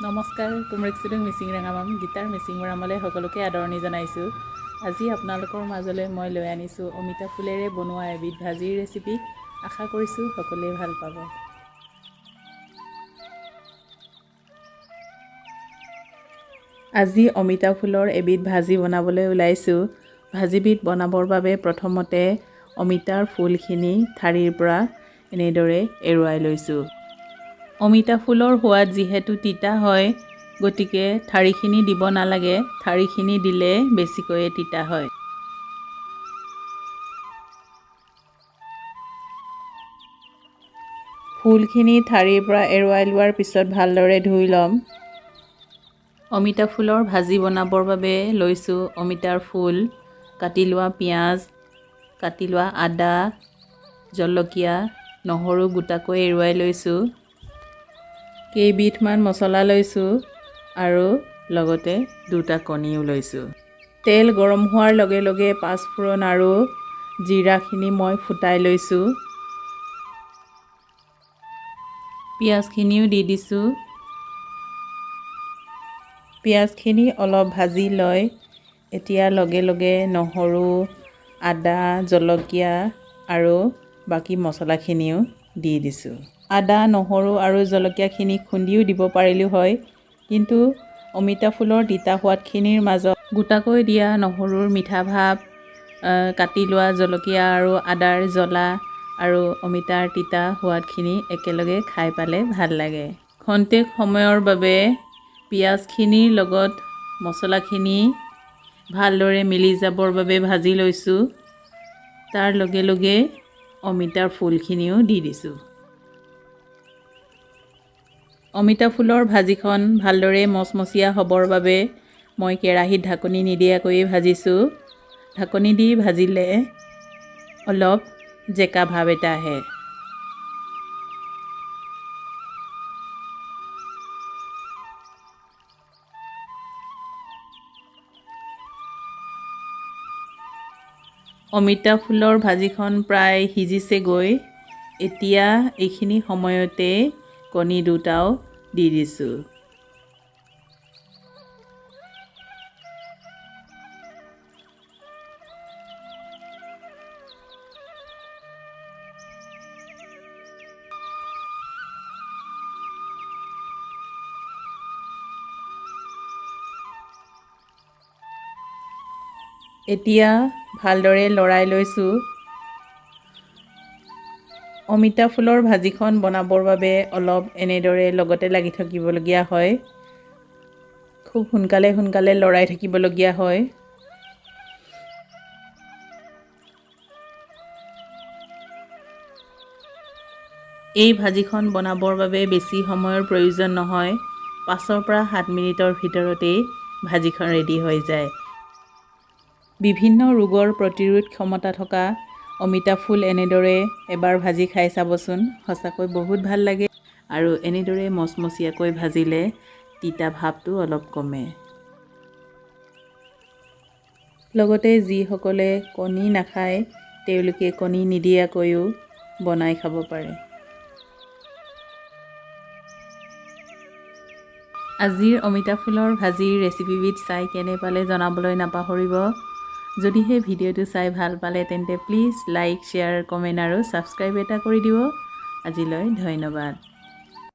নমস্কাৰ, তুমৰিকচিডং মিচিং ৰাঙামাম গীতাৰ মিচিং মৰামলে সকলোকে আদৰণি জনাইছোঁ। আজি আপোনালোকৰ মাজলৈ মই লৈ আনিছোঁ অমিতা ফুলেৰে বনোৱা এবিধ ভাজিৰ ৰেচিপি। আশা কৰিছোঁ সকলোৱে ভাল পাব। আজি অমিতা ফুলৰ এবিধ ভাজি বনাবলৈ ওলাইছোঁ। ভাজিবিধ বনাবৰ বাবে প্ৰথমতে অমিতাৰ ফুলখিনি ঠাৰিৰ পৰা এনেদৰে এৰুৱাই লৈছোঁ। অমিতা ফুলৰ সোৱাদ যিহেতু তিতা হয়, গতিকে ঠাৰিখিনি দিব নালাগে। ঠাৰিখিনি দিলে বেছিকৈয়ে তিতা হয়। ফুলখিনি ঠাৰিৰ পৰা এৰুৱাই লোৱাৰ পিছত ভালদৰে ধুই ল'ম। অমিতা ফুলৰ ভাজি বনাবৰ বাবে লৈছোঁ অমিতাৰ ফুল, কাটি লোৱা পিঁয়াজ, কাটি লোৱা আদা, জলকীয়া, নহৰু গোটাকৈ এৰুৱাই লৈছোঁ। কেইবিধমান মছলা লৈছোঁ আৰু লগতে দুটা কণীও লৈছোঁ। তেল গৰম হোৱাৰ লগে লগে পাঁচফোৰণ আৰু জিৰাখিনি মই ফুটাই লৈছোঁ। পিঁয়াজখিনিও দি দিছোঁ। পিঁয়াজখিনি অলপ ভাজি লৈ এতিয়া লগে লগে নহৰু, আদা, জলকীয়া আৰু বাকী মছলাখিনিও দি দিছোঁ। আদা, নহৰু আৰু জলকীয়াখিনি খুন্দিও দিব পাৰিলোঁ হয়, কিন্তু অমিতা ফুলৰ তিতা সোৱাদখিনিৰ মাজত গোটাকৈ দিয়া নহৰুৰ মিঠা ভাৱ, কাটি লোৱা জলকীয়া আৰু আদাৰ জ্বলা আৰু অমিতাৰ তিতা সোৱাদখিনি একেলগে খাই পালে ভাল লাগে। খন্তেক সময়ৰ বাবে পিঁয়াজখিনিৰ লগত মছলাখিনি ভালদৰে মিলি যাবৰ বাবে ভাজি লৈছোঁ। তাৰ লগে লগে অমিতাৰ ফুলখিনিও দি দিছোঁ। অমিতা ফুলৰ ভাজিখন ভালদৰে মচমচীয়া হ'বৰ বাবে মই কেৰাহীত ঢাকনি নিদিয়াকৈয়ে ভাজিছোঁ। ঢাকনি দি ভাজিলে অলপ জেকা ভাৱ এটা আহে। অমিতা ফুলৰ ভাজিখন প্ৰায় সিজিছেগৈ। এতিয়া এইখিনি সময়তে কণী দুটাও দি দিছোঁ। এতিয়া ভালদৰে লৰাই লৈছোঁ। অমিতা ফুলৰ ভাজিখন বনাবৰ বাবে অলপ এনেদৰে লগতে লাগি থাকিবলগীয়া হয়। খুব সোনকালে লৰাই থাকিবলগীয়া হয়। এই ভাজিখন বনাবৰ বাবে বেছি সময়ৰ প্ৰয়োজন নহয়। 5 পৰা 7 মিনিটৰ ভিতৰতেই ভাজিখন ৰেডি হৈ যায়। বিভিন্ন ৰোগৰ প্ৰতিৰোধ ক্ষমতা থকা অমিতা ফুল এনেদৰে এবাৰ ভাজি খাই চাবচোন। সঁচাকৈ বহুত ভাল লাগে আৰু এনেদৰে মচমচীয়াকৈ ভাজিলে তিতা ভাৱটো অলপ কমে। লগতে যিসকলে কণী নাখায় তেওঁলোকে কণী নিদিয়াকৈও বনাই খাব পাৰে। আজিৰ অমিতা ফুলৰ ভাজিৰ ৰেচিপিবিধ চাই কেনে পালে জনাবলৈ নাপাহৰিব। যদিহে ভিডিঅ'টো চাই ভাল পালে তেন্তে প্লিজ লাইক, শ্বেয়াৰ, কমেণ্ট আৰু ছাবস্ক্ৰাইব এটা কৰি দিব। আজিলৈ ধন্যবাদ।